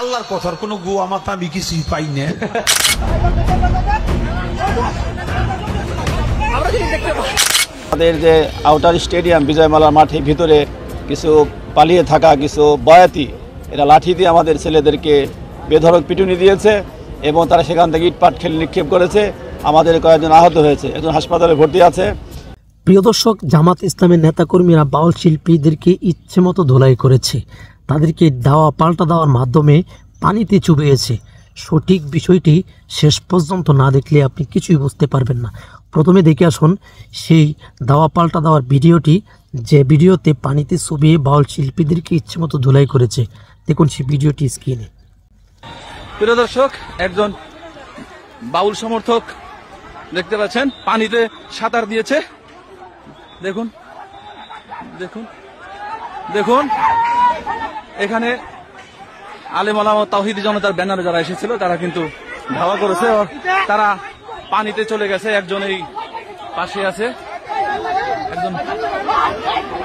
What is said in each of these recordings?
আল্লাহর কথার কোনো গোয়া মাথা আমি কিছুই পাই না। আমাদের যে আউটার স্টেডিয়াম বিজয়মালার মাঠের ভিতরে কিছু পালিয়ে থাকা কিছু বয়াতি এরা লাঠি দিয়ে আমাদের ছেলেদেরকে বেধড়ক পিটুনি দিয়েছে এবং তারা সেখান থেকে ইটপাট খেলে নিক্ষেপ করেছে। আমাদের কয়েকজন আহত হয়েছে, একজন হাসপাতালে ভর্তি আছে। প্রিয় দর্শক, জামাত ইসলামের নেতাকর্মীরা বাউল শিল্পীদেরকে ইচ্ছে মতো ধোলাই করেছে, তাদেরকে পাল্টা দেওয়ার মাধ্যমে পানিতে চুবিয়েছে। সঠিক বিষয়টি শেষ পর্যন্ত না দেখলে আপনি কিছুই বুঝতে পারবেন না। প্রথমে দেখে আসুন সেই পাল্টা দেওয়ার ভিডিওটি, যে ভিডিওতে পানিতে চুবিয়ে বাউল শিল্পীদেরকে ইচ্ছে মতো ধোলাই করেছে। দেখুন সেই ভিডিওটি স্ক্রিনে। প্রিয় দর্শক, একজন বাউল সমর্থক দেখতে পাচ্ছেন পানিতে সাঁতার দিয়েছে। দেখুন দেখুন দেখুন, এখানে আলেম ওলামা তাওহীদি জনতার ব্যানারে যারা এসেছিল তারা কিন্তু ধাওয়া করেছে, তারা পানিতে চলে গেছে। একজন এই পাশে আছে, একজন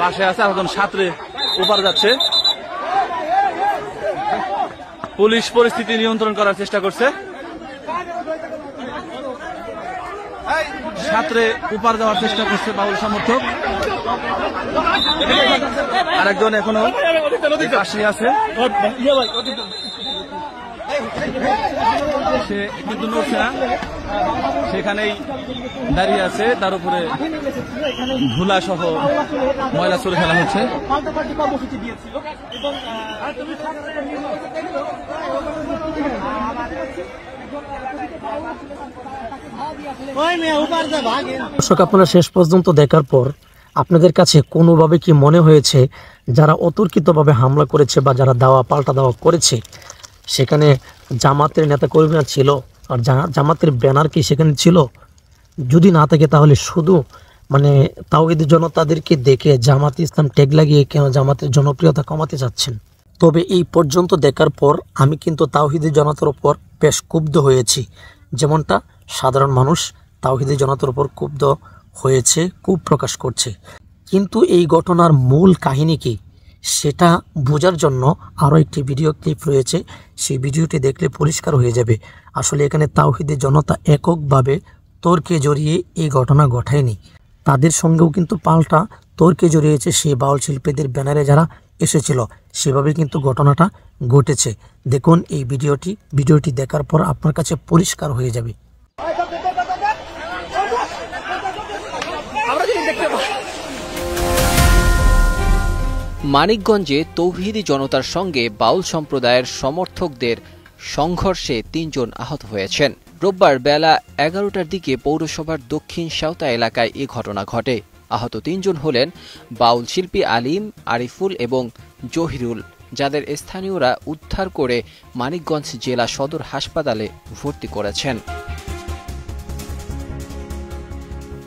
পাশে আছে, একজন সাঁতরে ওপার যাচ্ছে। পুলিশ পরিস্থিতি নিয়ন্ত্রণ করার চেষ্টা করছে, সাঁতরে উপার যাওয়ার চেষ্টা করছে বাউল সমর্থক। আরেকজন এখনো পাশে আছে, সে কিন্তু নড়ছে না, সেখানেই দাঁড়িয়ে আছে। তার উপরে ধুলা সহ ময়লা ছুড়ে ফেলা হচ্ছে। দর্শক, আপনারা শেষ পর্যন্ত দেখার পর আপনাদের কাছে কোনোভাবে কি মনে হয়েছে যারা অতর্কিতভাবে হামলা করেছে বা যারা পাল্টা দেওয়া করেছে সেখানে জামাতের নেতাকর্মীরা ছিল আর জামাতের ব্যানার কি সেখানে ছিল? যদি না থাকে তাহলে শুধু তাওহীদি জনতাদেরকে দেখে জামাত ইসলাম ট্যাগ লাগিয়ে কেন জামাতের জনপ্রিয়তা কমাতে চাচ্ছেন? তবে এই পর্যন্ত দেখার পর আমি কিন্তু তাওহীদি জনতার উপর বেশ ক্ষুব্ধ হয়েছি, যেমনটা সাধারণ মানুষ তাওহীদি জনতার উপর ক্ষুব্ধ হয়েছে, ক্ষোভ প্রকাশ করছে। কিন্তু এই ঘটনার মূল কাহিনী কি সেটা বোঝার জন্য আরও একটি ভিডিও ক্লিপ রয়েছে, সেই ভিডিওটি দেখলে পরিষ্কার হয়ে যাবে আসলে এখানে তাওহীদি জনতা এককভাবে তর্কে জড়িয়ে এই ঘটনা ঘটায়নি, তাদের সঙ্গেও কিন্তু পাল্টা তর্কে জড়িয়েছে সেই বাউল শিল্পীদের ব্যানারে যারা এসেছিল, সেভাবে কিন্তু ঘটনাটা ঘটেছে। দেখুন এই ভিডিওটি দেখার পর আপনার কাছে পরিষ্কার হয়ে যাবে। মানিকগঞ্জে তৌহিদি জনতার সঙ্গে বাউল সম্প্রদায়ের সমর্থকদের সংঘর্ষে ৩ জন আহত হয়েছেন। রোববার বেলা ১১টার দিকে পৌরসভার দক্ষিণ সাঁওতা এলাকায় এ ঘটনা ঘটে। আহত ৩ জন হলেন বাউল শিল্পী আলিম, আরিফুল এবং জহিরুল, যাদের স্থানীয়রা উদ্ধার করে মানিকগঞ্জ জেলা সদর হাসপাতালে ভর্তি করেছেন।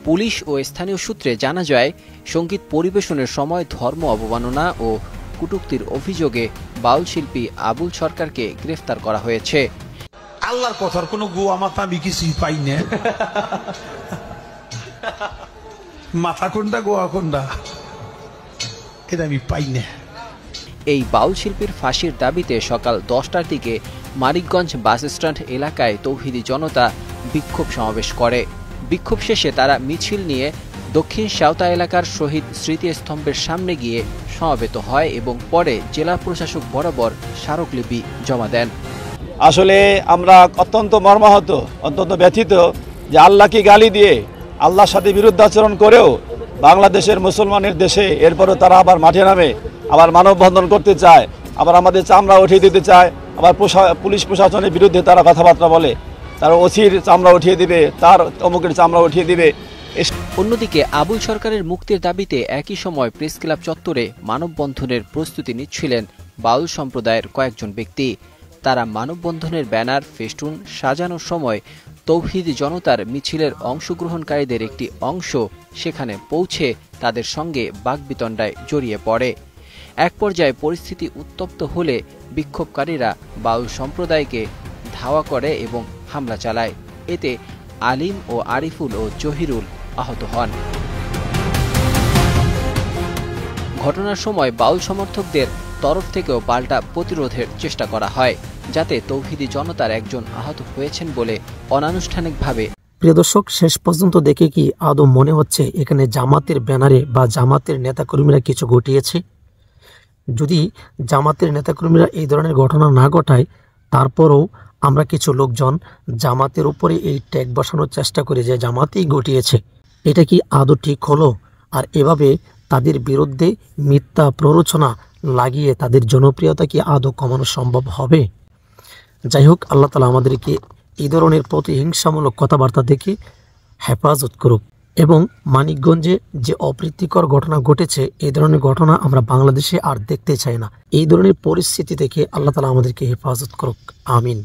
পুলিশ ও স্থানীয় সূত্রে জানা যায়, সঙ্গীত পরিবেশনের সময় ধর্ম অবমাননা ও কটূক্তির অভিযোগে বাউল শিল্পী আবুল সরকারকে গ্রেফতার করা হয়েছে। আল্লাহর কথার কোনো গোয়া মাথা আমি কিছুই পাই না। মাথা কোনটা গোয়া কোনটা এটা আমি পাই না। এই বাউল শিল্পীর ফাঁসির দাবিতে সকাল 10টার দিকে মানিকগঞ্জ বাস স্ট্যান্ড এলাকায় তৌহিদি জনতা বিক্ষোভ সমাবেশ করে। বিক্ষোভ শেষে তারা মিছিল নিয়ে দক্ষিণ সাঁওতা এলাকার শহীদ স্মৃতিস্তম্ভের সামনে গিয়ে সমবেত হয় এবং পরে জেলা প্রশাসক বরাবর স্মারকলিপি জমা দেন। আসলে আমরা অত্যন্ত মর্মাহত, অত্যন্ত ব্যথিত যে আল্লাহকে গালি দিয়ে আল্লাহর সাথে বিরুদ্ধাচরণ করেও বাংলাদেশের মুসলমানের দেশে এরপরও তারা আবার মাঠে নামে, আবার মানববন্ধন করতে চায়, আবার আমাদের চামড়া উঠিয়ে দিতে চায়, আবার পুলিশ প্রশাসনের বিরুদ্ধে তারা কথাবার্তা বলে, তার ওসির চামড়া উঠিয়ে দিবে, তার অমুকের চামড়া উঠিয়ে দিবে। অন্যদিকে আবুল সরকারের মুক্তির দাবিতে একই সময় প্রেস ক্লাব চত্বরে মানববন্ধনের প্রস্তুতি নিচ্ছিলেন বাউল সম্প্রদায়ের কয়েকজন ব্যক্তি। তারা মানববন্ধনের ব্যানার ফেস্টুন সাজানোর সময় তৌহিদি জনতার মিছিলের অংশগ্রহণকারীদের একটি অংশ সেখানে পৌঁছে তাদের সঙ্গে বাকবিতণ্ডায় জড়িয়ে পড়ে। এক পর্যায়ে পরিস্থিতি উত্তপ্ত হলে বিক্ষোভকারীরা বাউল সম্প্রদায়কে ধাওয়া করে এবং হামলা চালায়। এতে আলিম ও আরিফুল ও জহিরুল আহত হন। ঘটনার সময় বাউল সমর্থকদের তরফ থেকেও পাল্টা প্রতিরোধের চেষ্টা করা হয়, যাতে তৌহিদি জনতার একজন আহত হয়েছেন বলে অনানুষ্ঠানিকভাবে। প্রিয় দর্শক, শেষ পর্যন্ত দেখে কি আদৌ মনে হচ্ছে এখানে জামাতের ব্যানারে বা জামাতের নেতাকর্মীরা কিছু ঘটিয়েছে? যদি জামাতের নেতাকর্মীরা এই ধরনের ঘটনা না ঘটায়, তারপরও আমরা কিছু লোকজন জামাতের উপরে এই ট্যাগ বসানোর চেষ্টা করি যে জামাতেই ঘটিয়েছে, এটা কি আদৌ ঠিক হলো? আর এভাবে তাদের বিরুদ্ধে মিথ্যা প্ররোচনা লাগিয়ে তাদের জনপ্রিয়তা কি আদৌ কমানো সম্ভব হবে? যাই হোক, আল্লাহ তাআলা আমাদেরকে এই ধরনের প্রতিহিংসামূলক কথাবার্তা থেকে হেফাজত করুক এবং মানিকগঞ্জে যে অপ্রীতিকর ঘটনা ঘটেছে, এই ধরনের ঘটনা আমরা বাংলাদেশে আর দেখতে চাই না। এই ধরনের পরিস্থিতি থেকে আল্লাহ তাআলা আমাদেরকে হেফাজত করুক। আমিন।